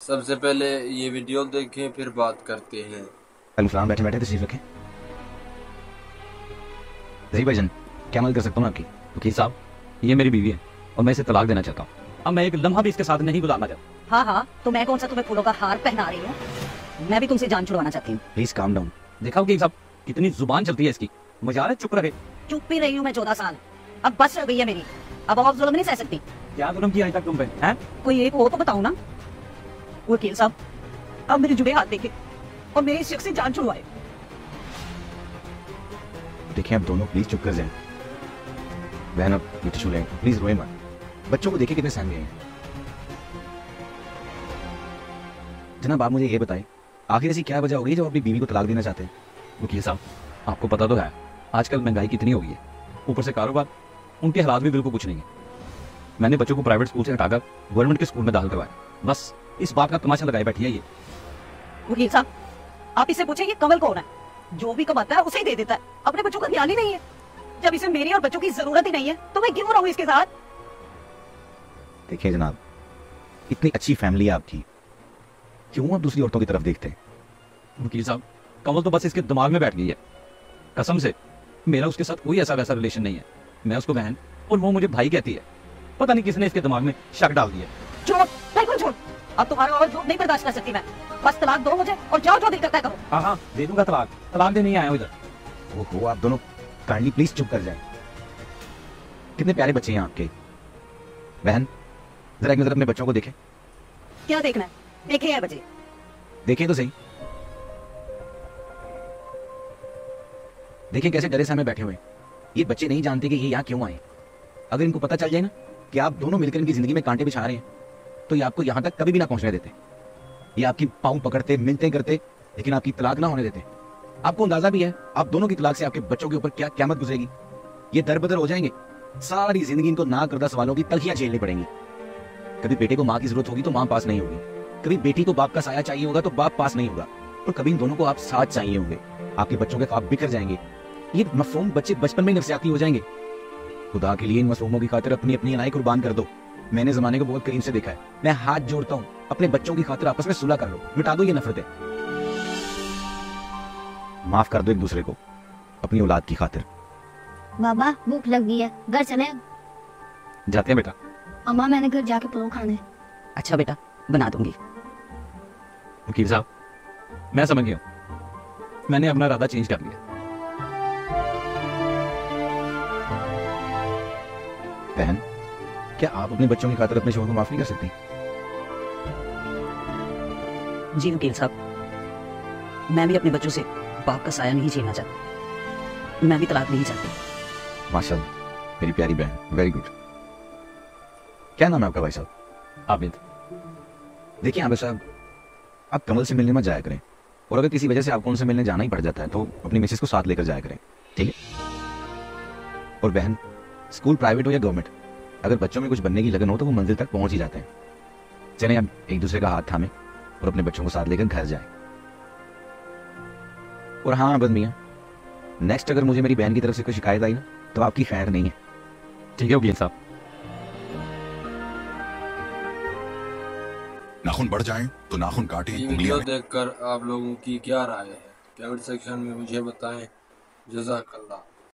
सबसे पहले ये वीडियो देखें फिर बात करते हैं। अल्फाम बैठे बैठे तशरीफ रखें। जी भाईजान, क्या मदद कर सकता हूँ आपकी? वकील साहब, ये मेरी बीवी है और मैं इसे तलाक देना चाहता हूँ। अब मैं एक लम्हा भी इसके साथ नहीं गुजारना चाहता। हाँ हाँ, तो मैं कौन सा तुम्हें फूलों का हार पहना रही हूँ? मैं भी तुमसे जान छुड़वाना चाहती हूँ। Please calm down. देखा वकील साहब, कितनी जुबान चलती है इसकी। मुझे आ रहा है चुप रहे। चुप ही रही हूँ मैं 14 साल। अब बस हो गई है मेरी। अब और जुल्म नहीं सह सकती। क्या जुल्म किया आज तक तुम पे हैं? कोई एक हो तो बताओ ना। वकील साहब, अब मेरे जुबे हाथ देखे और मेरे इस शख्स से जान छुड़वाए। देखिए आप दोनों प्लीज चुप कर जाएं। बहन अब ये टिश्यू लें, प्लीज रोए मत। बच्चों को देखिए कितने सहम गए हैं। जनाब आप मुझे ये बताएं, आखिर ऐसी क्या वजह हो गई जब अपनी बीवी को तलाक देना चाहते हैं? वकील साहब, आपको पता तो है आजकल महंगाई कितनी हो गई है, ऊपर से कारोबार, उनके हालात भी बिल्कुल कुछ नहीं है। मैंने बच्चों को प्राइवेट स्कूल से हटाकर गवर्नमेंट के स्कूल में दाखिल करवाया। बस इस बात का तमाशा लगाए बैठी है ये। वकील साहब, आप इससे पूछे ये कमल कौन है? जो भी कमाता है उसे ही दे देता है, अपने बच्चों का ख्याल ही नहीं है। जब इसे मेरी और बच्चों की जरूरत ही नहीं है तो मैं क्यों रहूं इसके साथ? देखिए जनाब, इतनी अच्छी फैमिली है आपकी, क्यों आप दूसरी औरतों की तरफ देखते हैं? वकील साहब, कमल तो बस इसके दिमाग में बैठ गई है। कसम से मेरा उसके साथ कोई ऐसा वैसा रिलेशन नहीं है। मैं उसको बहन और वो मुझे भाई कहती है। पता नहीं किसने इसके दिमाग में शक डाल दिया। छोड़, बिल्कुल छोड़। अब तुम्हारा और झूठ नहीं बर्दाश्त कर सकती मैं। बस तलाक दो मुझे और जाओ जो दिल करता है करो। हाँ हाँ, दे दूंगा तलाक। तलाक देने ही आया हूँ इधर। ओहो, आप दोनों काइंडली प्लीज चुप कर जाएं। कितने प्यारे बच्चे हैं आपके। बहन जरा एक नजर अपने बच्चों को देखें। क्या देखना है? देखे हैं बच्चे। देखिए तो सही, देखिए कैसे डरे सहमे बैठे हुए। ये बच्चे नहीं जानते कि ये यहाँ क्यों आए। अगर इनको पता चल जाए ना कि आप दोनों मिलकर इनकी जिंदगी में कांटे बिछा रहे हैं, तो ये आपको यहाँ तक कभी भी ना पहुंचने देते। ये आपकी पाँव पकड़ते, मिलते करते, लेकिन आपकी तलाक ना होने देते। आपको अंदाजा भी है आप दोनों की तलाक से आपके बच्चों के ऊपर क्या क़यामत गुजरेगी। ये दरबदर हो जाएंगे। सारी जिंदगी इनको ना करदा सवालों की तलखियां झेलनी पड़ेंगी। कभी बेटे को माँ की जरूरत होगी तो माँ पास नहीं होगी, कभी बेटी को बाप का साया चाहिए होगा तो बाप पास नहीं होगा, और कभी इन दोनों को आप साथ चाहिए होंगे। आपके बच्चों के ख्वाब बिखर जाएंगे। ये मासूम बच्चे बचपन में नफसियाती हो जाएंगे। खुदा के लिए इन मासूमों की खातिर अपनी अपनी अनाई कुर्बान कर दो। मैंने जमाने को बहुत करीब से देखा है। मैं हाथ जोड़ता हूँ, अपने बच्चों की खातिर आपस में सुलह कर लो, मिटा दो ये नफरतें। माफ कर दो एक दूसरे को अपनी औलाद की खातिर। बाबा भूख लग गई है, घर चले। जाते हैं बेटा। अम्मा मैंने घर जाके पुलाव खाना है। अच्छा बेटा, बना दूंगी। वकील साहब, मैं समझ गया, मैंने अपना इरादा चेंज कर लिया। बहन, क्या आप अपने बच्चों की खातिर अपने शोहर को माफ नहीं कर सकती? जी वकील साहब, मैं भी अपने बच्चों से बाप का साया नहीं झेलना चाहती। मैं भी तलाक नहीं चाहती। माशाल्लाह, मेरी प्यारी बहन, वेरी गुड। क्या नाम है आपका भाई साहब? आबिद। देखिए आबिद साहब, आप कमल से मिलने मत जाया करें, और अगर किसी वजह से आपको उनसे मिलने जाना ही पड़ जाता है तो अपनी मिसेस को साथ लेकर जाया करें, ठीक है? और बहन, स्कूल प्राइवेट हो या गवर्नमेंट, अगर बच्चों में कुछ बनने की लगन हो तो वो मंजिल तक पहुंच ही जाते हैं। चलें अब एक दूसरे का हाथ थामे और अपने बच्चों को साथ लेकर घर जाएं। और हाँ आबिद मियां, नेक्स्ट अगर मुझे मेरी बहन की तरफ से कोई शिकायत आई ना तो आपकी खैर नहीं है। ठीक है वकील साहब। नाखून बढ़ जाएं तो नाखून काटें, ये उंगलियां वीडियो देखकर आप लोगों की क्या राय है? कमेंट सेक्शन में मुझे बताएं। जज़ाकल्लाह।